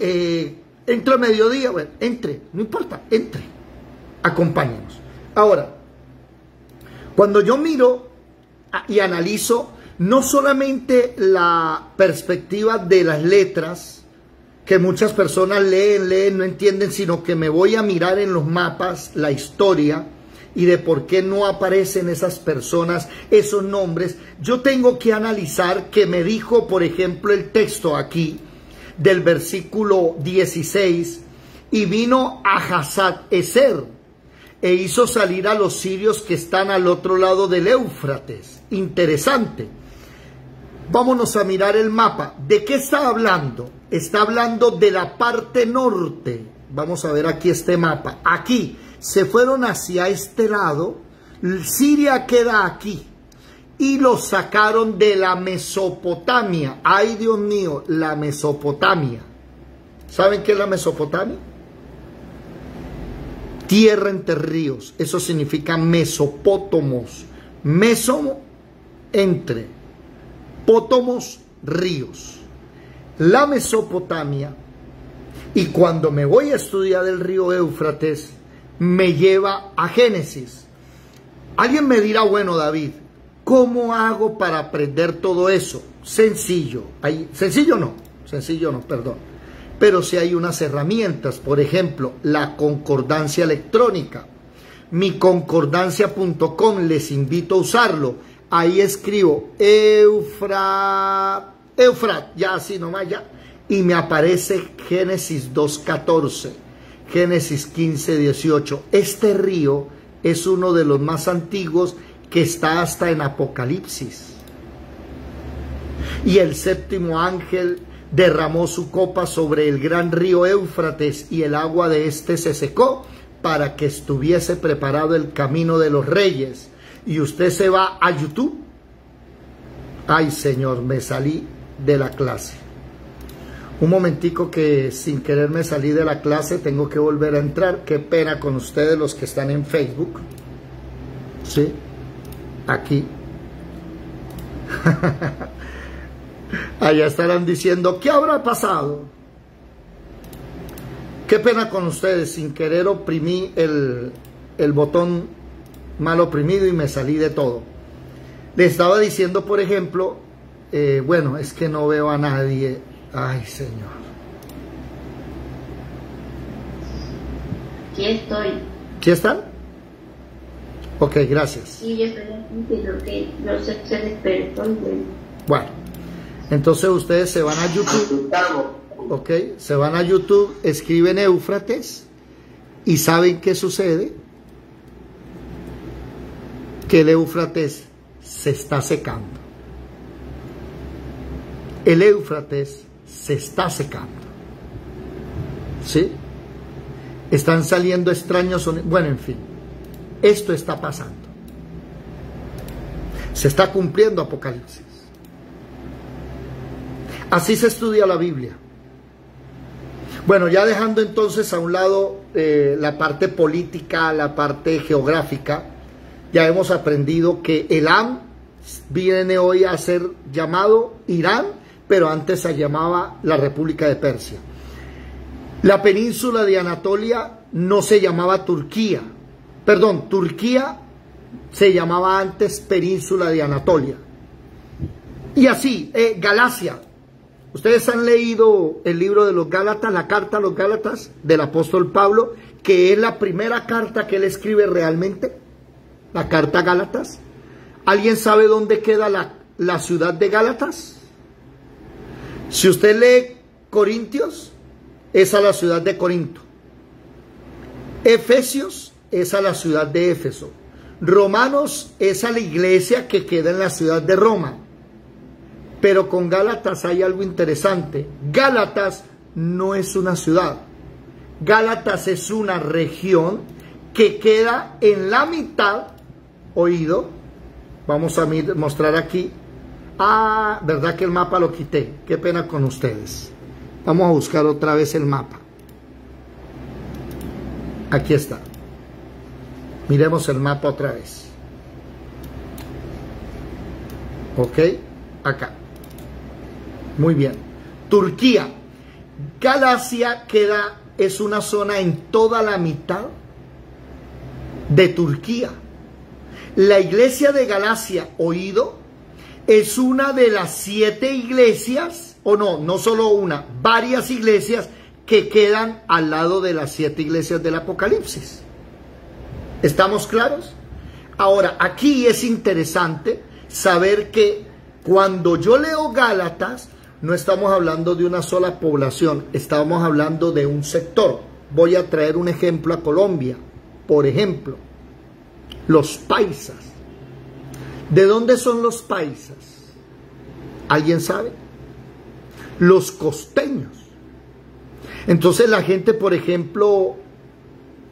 entra a mediodía. Bueno, entre, no importa, entre. Acompáñenos. Ahora, cuando yo miro y analizo no solamente la perspectiva de las letras, que muchas personas leen, no entienden, sino que me voy a mirar en los mapas la historia y de por qué no aparecen esas personas, esos nombres, yo tengo que analizar que me dijo, por ejemplo, el texto aquí del versículo 16, y vino a Hazat-Ezer e hizo salir a los sirios que están al otro lado del Éufrates. Interesante. Vámonos a mirar el mapa. ¿De qué está hablando? Está hablando de la parte norte. Vamos a ver aquí este mapa. Aquí se fueron hacia este lado. Siria queda aquí. Y los sacaron de la Mesopotamia. Ay, Dios mío, la Mesopotamia. ¿Saben qué es la Mesopotamia? Tierra entre ríos. Eso significa Mesopótomos. Meso, entre. Pótomos, ríos. La Mesopotamia. Y cuando me voy a estudiar el río Éufrates, me lleva a Génesis. Alguien me dirá, bueno, David, ¿cómo hago para aprender todo eso? Sencillo. Sencillo no, perdón. Pero sí hay unas herramientas, por ejemplo, la concordancia electrónica. Mi concordancia.com, les invito a usarlo. Ahí escribo Eufrat, ya así nomás ya, y me aparece Génesis 2:14, Génesis 15:18. Este río es uno de los más antiguos que está hasta en Apocalipsis. Y el séptimo ángel derramó su copa sobre el gran río Éufrates y el agua de este se secó para que estuviese preparado el camino de los reyes. Y usted se va a YouTube. Ay, Señor, me salí de la clase. Un momentico que sin querer me salí de la clase, tengo que volver a entrar. Qué pena con ustedes los que están en Facebook. ¿Sí? Aquí. Allá estarán diciendo, ¿qué habrá pasado? Qué pena con ustedes, sin querer oprimí el botón mal oprimido y me salí de todo. Le estaba diciendo, por ejemplo, bueno, es que no veo a nadie. Ay, Señor. Aquí estoy. ¿Sí están? Ok, gracias. Sí, yo estoy aquí, pero que no se despertó. Bueno, entonces ustedes se van a YouTube. Ok, se van a YouTube, escriben Éufrates y ¿saben qué sucede? Que el Éufrates se está secando. El Éufrates se está secando. ¿Sí? Están saliendo extraños sonidos. Bueno, en fin. Esto está pasando. Se está cumpliendo Apocalipsis. Así se estudia la Biblia. Bueno, ya dejando entonces a un lado la parte política, la parte geográfica, ya hemos aprendido que Elam viene hoy a ser llamado Irán, pero antes se llamaba la República de Persia. La península de Anatolia no se llamaba Turquía. Perdón, Turquía se llamaba antes península de Anatolia. Y así, Galacia. Ustedes han leído el libro de los Gálatas, la carta a los Gálatas del apóstol Pablo, que es la primera carta que él escribe realmente. La carta a Gálatas. ¿Alguien sabe dónde queda la ciudad de Gálatas? Si usted lee Corintios, es a la ciudad de Corinto. Efesios es a la ciudad de Éfeso. Romanos es a la iglesia que queda en la ciudad de Roma. Pero con Gálatas hay algo interesante. Gálatas no es una ciudad. Gálatas es una región que queda en la mitad. Oído, vamos a mostrar aquí. Ah, verdad que el mapa lo quité. Qué pena con ustedes. Vamos a buscar otra vez el mapa. Aquí está. Miremos el mapa otra vez. Ok, acá. Muy bien. Turquía. Galacia es una zona en toda la mitad de Turquía. La iglesia de Galacia, oído, es una de las 7 iglesias, o no solo una, varias iglesias que quedan al lado de las 7 iglesias del Apocalipsis. ¿Estamos claros? Ahora, aquí es interesante saber que cuando yo leo Gálatas, no estamos hablando de una sola población, estamos hablando de un sector. Voy a traer un ejemplo a Colombia. Por ejemplo, los paisas. ¿De dónde son los paisas? ¿Alguien sabe? Los costeños. Entonces la gente, por ejemplo,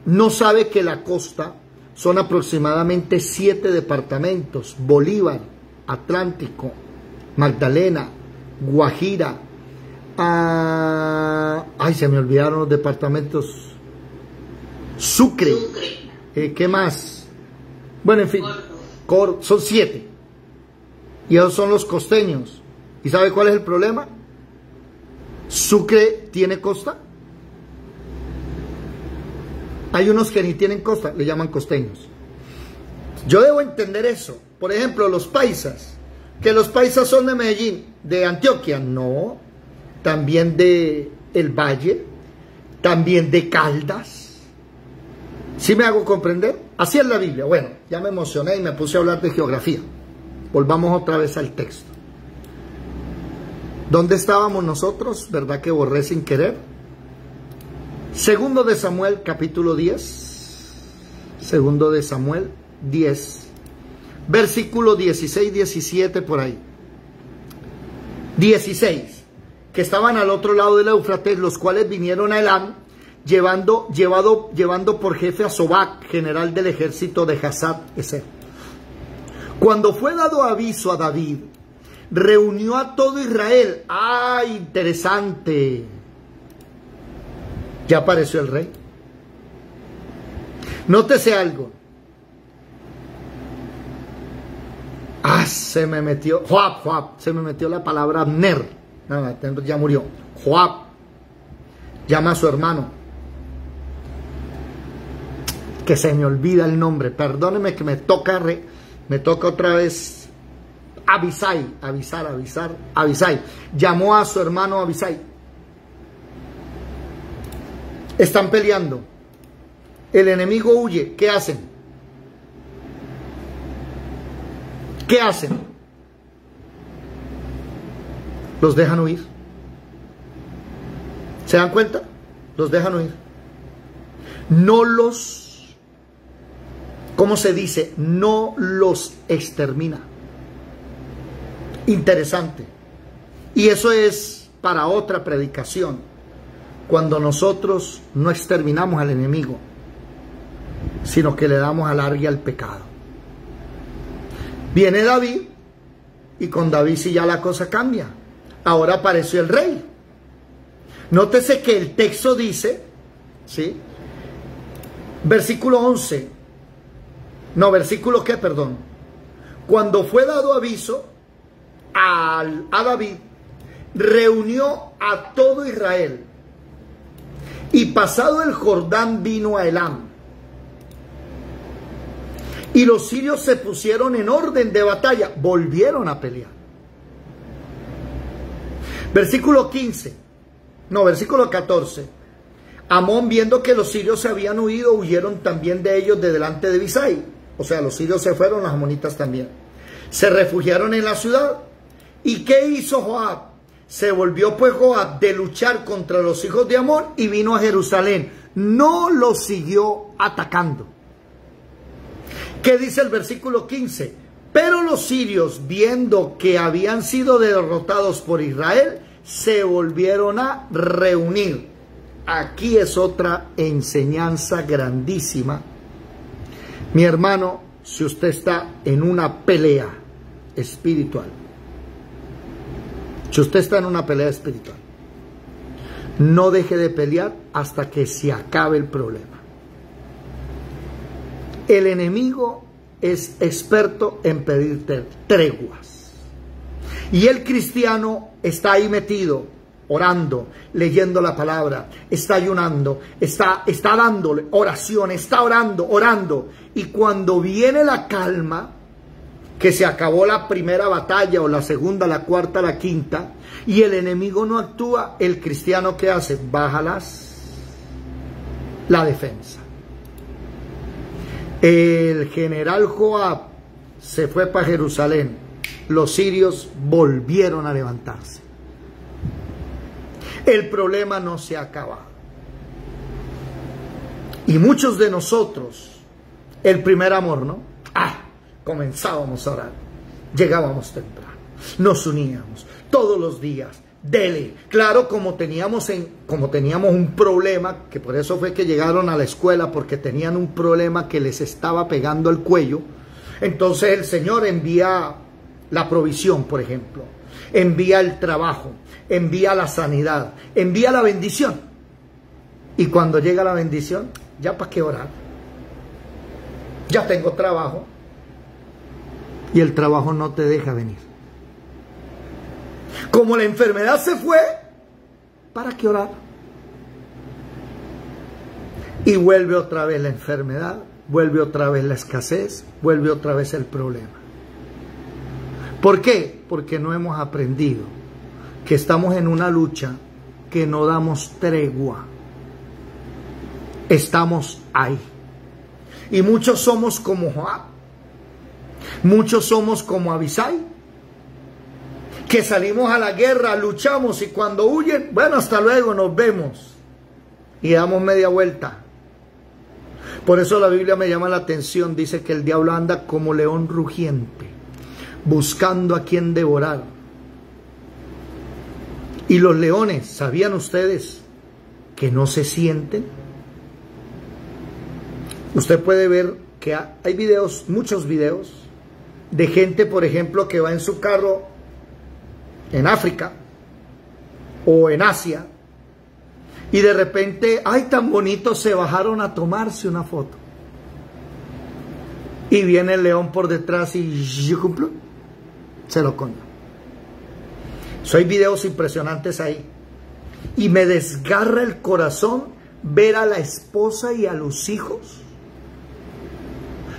no sabe que la costa son aproximadamente 7 departamentos: Bolívar, Atlántico, Magdalena, Guajira. Ay, se me olvidaron los departamentos. Sucre. ¿Qué más? Bueno, en fin, son 7. Y esos son los costeños. ¿Y sabe cuál es el problema? Sucre tiene costa. Hay unos que ni tienen costa, le llaman costeños. Yo debo entender eso. Por ejemplo, los paisas. Que los paisas son de Medellín, de Antioquia. No. También de el Valle. También de Caldas. ¿Sí me hago comprender? Así es la Biblia. Bueno, ya me emocioné y me puse a hablar de geografía. Volvamos otra vez al texto. ¿Dónde estábamos nosotros? ¿Verdad que borré sin querer? Segundo de Samuel, capítulo 10. Segundo de Samuel 10. Versículo 16, 17 por ahí. 16. Que estaban al otro lado del Éufrates, los cuales vinieron a Elam, llevando por jefe a Sobac, general del ejército de Hazat-Ezer. Cuando fue dado aviso a David, reunió a todo Israel. ¡Ah, interesante! Ya apareció el rey. Nótese algo. Se me metió, Joab, se me metió la palabra Abner. No, ya murió. Joab llama a su hermano. Que se me olvida el nombre. Perdóneme que me toca otra vez. Abisai. Llamó a su hermano Abisai. Están peleando. El enemigo huye. ¿Qué hacen? ¿Qué hacen? Los dejan huir. ¿Se dan cuenta? Los dejan huir. No los, ¿cómo se dice? No los extermina. Interesante. Y eso es para otra predicación. Cuando nosotros no exterminamos al enemigo, sino que le damos alargue al pecado. Viene David, y con David sí ya la cosa cambia. Ahora apareció el rey. Nótese que el texto dice, ¿sí? Versículo 11. No, versículo ¿qué? Perdón. Cuando fue dado aviso a David, reunió a todo Israel. Y pasado el Jordán vino a Elam. Y los sirios se pusieron en orden de batalla. Volvieron a pelear. Versículo 15. No, versículo 14. Amón, viendo que los sirios se habían huido, huyeron también de ellos de delante de Abisai. O sea, los sirios se fueron, los amonitas también. Se refugiaron en la ciudad. ¿Y qué hizo Joab? Se volvió pues Joab de luchar contra los hijos de Amón y vino a Jerusalén. No los siguió atacando. ¿Qué dice el versículo 15? Pero los sirios, viendo que habían sido derrotados por Israel, se volvieron a reunir. Aquí es otra enseñanza grandísima. Mi hermano, si usted está en una pelea espiritual, si usted está en una pelea espiritual, no deje de pelear hasta que se acabe el problema. El enemigo es experto en pedirte treguas. Y el cristiano está ahí metido, orando, leyendo la palabra, está ayunando, está dándole oración, está orando. Y cuando viene la calma, que se acabó la primera batalla, o la segunda, la cuarta, la quinta, y el enemigo no actúa, el cristiano ¿qué hace? Baja la defensa. El general Joab se fue para Jerusalén. Los sirios volvieron a levantarse. El problema no se ha acabado. Y muchos de nosotros, el primer amor, ¿no? Comenzábamos a orar. Llegábamos temprano. Nos uníamos todos los días. Dele. Claro, como teníamos un problema, que por eso fue que llegaron a la escuela, porque tenían un problema que les estaba pegando el cuello. Entonces el Señor envía la provisión, por ejemplo. Envía el trabajo. Envía la sanidad. Envía la bendición. Y cuando llega la bendición, ya para qué orar. Ya tengo trabajo. Y el trabajo no te deja venir. Como la enfermedad se fue, ¿para qué orar? Y vuelve otra vez la enfermedad, vuelve otra vez la escasez, vuelve otra vez el problema. ¿Por qué? Porque no hemos aprendido que estamos en una lucha que no damos tregua. Estamos ahí. Y muchos somos como Joab. Muchos somos como Abisai, que salimos a la guerra, luchamos y cuando huyen, bueno, hasta luego, nos vemos. Y damos media vuelta. Por eso la Biblia me llama la atención, dice que el diablo anda como león rugiente, buscando a quien devorar. Y los leones, ¿sabían ustedes que no se sienten? Usted puede ver que hay videos, muchos videos, de gente, por ejemplo, que va en su carro en África o en Asia y de repente, ¡ay, tan bonito! Se bajaron a tomarse una foto y viene el león por detrás y se lo comió. Hay videos impresionantes ahí y me desgarra el corazón ver a la esposa y a los hijos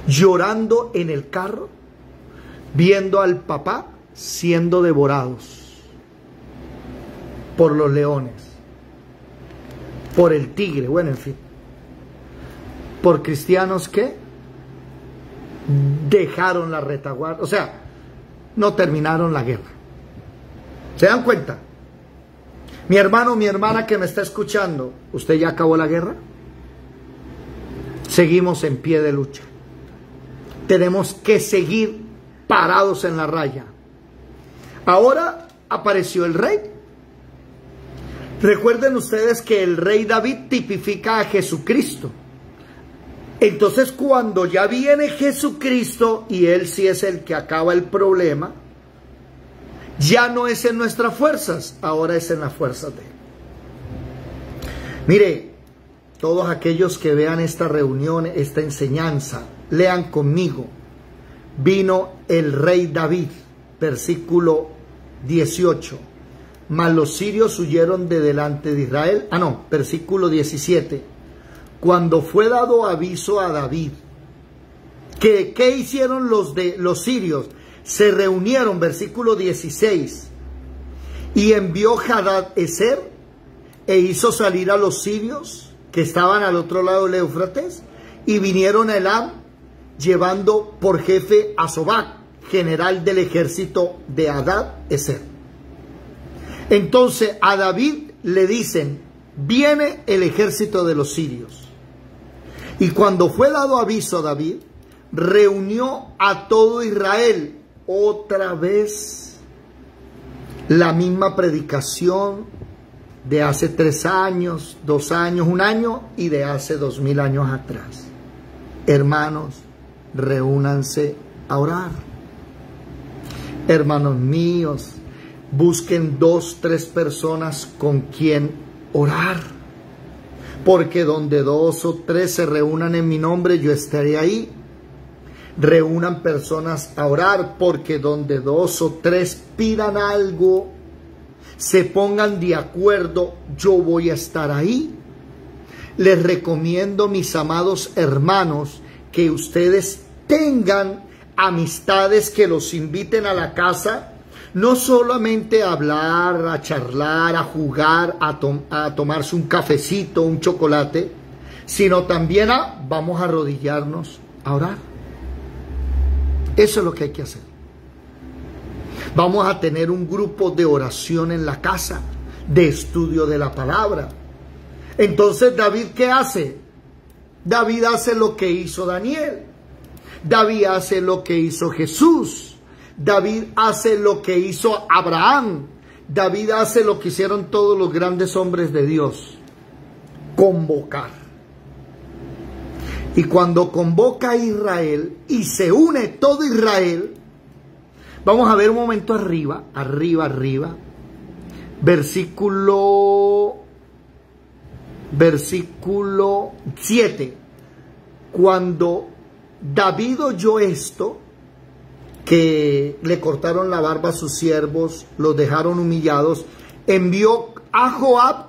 llorando en el carro, viendo al papá siendo devorados por los leones, por el tigre, bueno, en fin, por cristianos que dejaron la retaguardia, o sea, no terminaron la guerra. ¿Se dan cuenta? Mi hermano, mi hermana que me está escuchando, ¿usted ya acabó la guerra? Seguimos en pie de lucha. Tenemos que seguir parados en la raya. Ahora apareció el rey. Recuerden ustedes que el rey David tipifica a Jesucristo. Entonces cuando ya viene Jesucristo y él sí es el que acaba el problema, ya no es en nuestras fuerzas, ahora es en las fuerzas de él. Mire, todos aquellos que vean esta reunión, esta enseñanza, lean conmigo. Vino el rey David, versículo 18. Mas los sirios huyeron de delante de Israel. Versículo 17. Cuando fue dado aviso a David, ¿qué hicieron los sirios? Se reunieron, versículo 16. Y envió Hadad-Ezer e hizo salir a los sirios que estaban al otro lado del Éufrates y vinieron a Elam, llevando por jefe a Sobac, general del ejército de Hadad-Ezer. Entonces a David le dicen, viene el ejército de los sirios. Y cuando fue dado aviso a David, reunió a todo Israel. Otra vez la misma predicación de hace 3 años, 2 años, 1 año y de hace 2000 años atrás. Hermanos, reúnanse a orar. Hermanos míos, busquen 2, 3 personas con quien orar. Porque donde 2 o 3 se reúnan en mi nombre, yo estaré ahí. Reúnan personas a orar, porque donde 2 o 3 pidan algo, se pongan de acuerdo, yo voy a estar ahí. Les recomiendo, mis amados hermanos, que ustedes tengan amistades que los inviten a la casa, no solamente a hablar, a charlar, a jugar, a tomarse un cafecito, un chocolate, sino también vamos a arrodillarnos A orar. Eso es lo que hay que hacer. Vamos a tener un grupo de oración en la casa, de estudio de la palabra. Entonces, David, ¿qué hace? David hace lo que hizo Daniel. David hace lo que hizo Jesús. David hace lo que hizo Abraham. David hace lo que hicieron todos los grandes hombres de Dios. Convocar. Y cuando convoca a Israel y se une todo Israel, vamos a ver un momento arriba. Versículo 7. Cuando David oyó esto, que le cortaron la barba a sus siervos, los dejaron humillados, envió a Joab,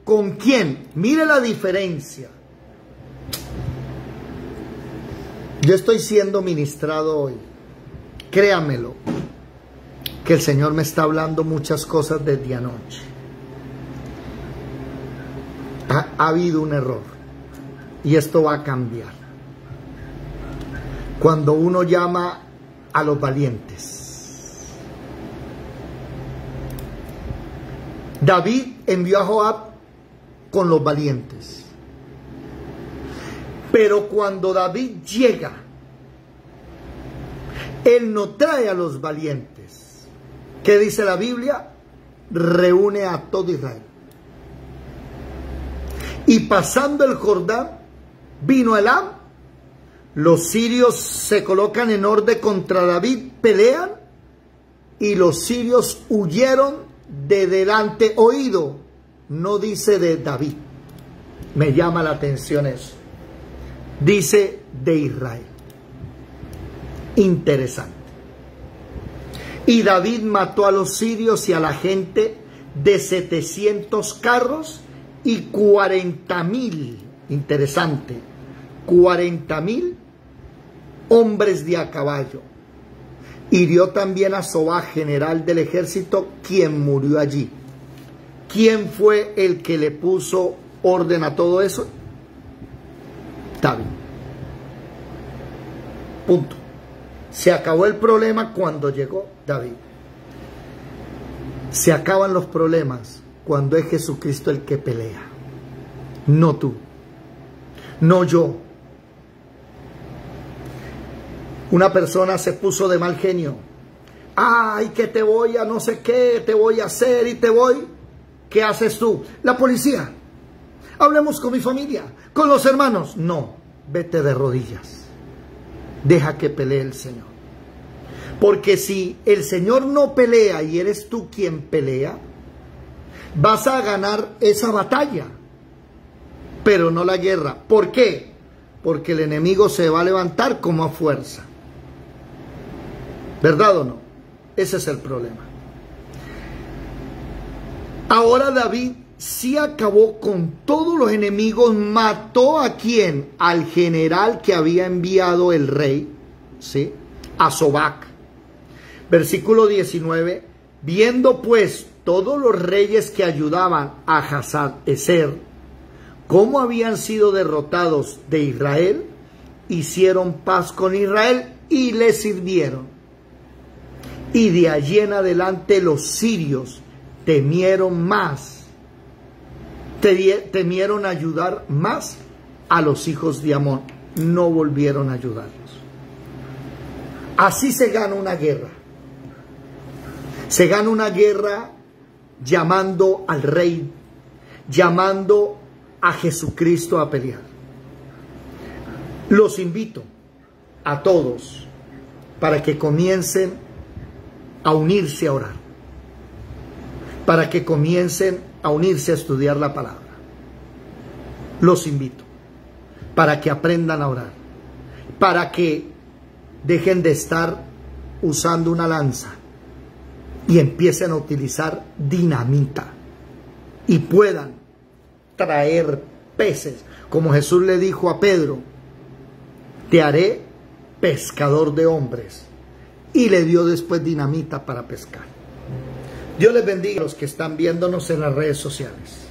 ¿con quién? Mire la diferencia. Yo estoy siendo ministrado hoy, créamelo, que el Señor me está hablando muchas cosas desde anoche. Ha habido un error y esto va a cambiar. Cuando uno llama a los valientes. David envió a Joab con los valientes. Pero cuando David llega, él no trae a los valientes. ¿Qué dice la Biblia? Reúne a todo Israel. Y pasando el Jordán, vino Elam. Los sirios se colocan en orden contra David, pelean, y los sirios huyeron de delante. Oído, no dice de David. Me llama la atención eso. Dice de Israel. Interesante. Y David mató a los sirios y a la gente de 700 carros y 40,000. Interesante. 40,000 hombres de a caballo. Hirió también a Sobá, general del ejército, quien murió allí. ¿Quién fue el que le puso orden a todo eso? David. Punto. Se acabó el problema cuando llegó David. Se acaban los problemas cuando es Jesucristo el que pelea. No tú. No yo. Una persona se puso de mal genio. Ay, que te voy a no sé qué, te voy a hacer y te voy. ¿Qué haces tú? La policía. Hablemos con mi familia, con los hermanos. No, vete de rodillas. Deja que pelee el Señor. Porque si el Señor no pelea y eres tú quien pelea, vas a ganar esa batalla, pero no la guerra. ¿Por qué? Porque el enemigo se va a levantar como a fuerza. ¿Verdad o no? Ese es el problema. Ahora David sí acabó con todos los enemigos. ¿Mató a quién? Al general que había enviado el rey, ¿sí? A Sobac. Versículo 19. Viendo pues todos los reyes que ayudaban a Hazael cómo habían sido derrotados de Israel, hicieron paz con Israel y le sirvieron. Y de allí en adelante los sirios temieron ayudar más a los hijos de Amón. No volvieron a ayudarlos. Así se gana una guerra. Se gana una guerra llamando al rey, llamando a Jesucristo a pelear. Los invito a todos para que comiencen a unirse a orar, para que comiencen a unirse a estudiar la palabra. Los invito para que aprendan a orar, para que dejen de estar usando una lanza y empiecen a utilizar dinamita y puedan traer peces, como Jesús le dijo a Pedro: te haré pescador de hombres, y le dio después dinamita para pescar. Dios les bendiga a los que están viéndonos en las redes sociales.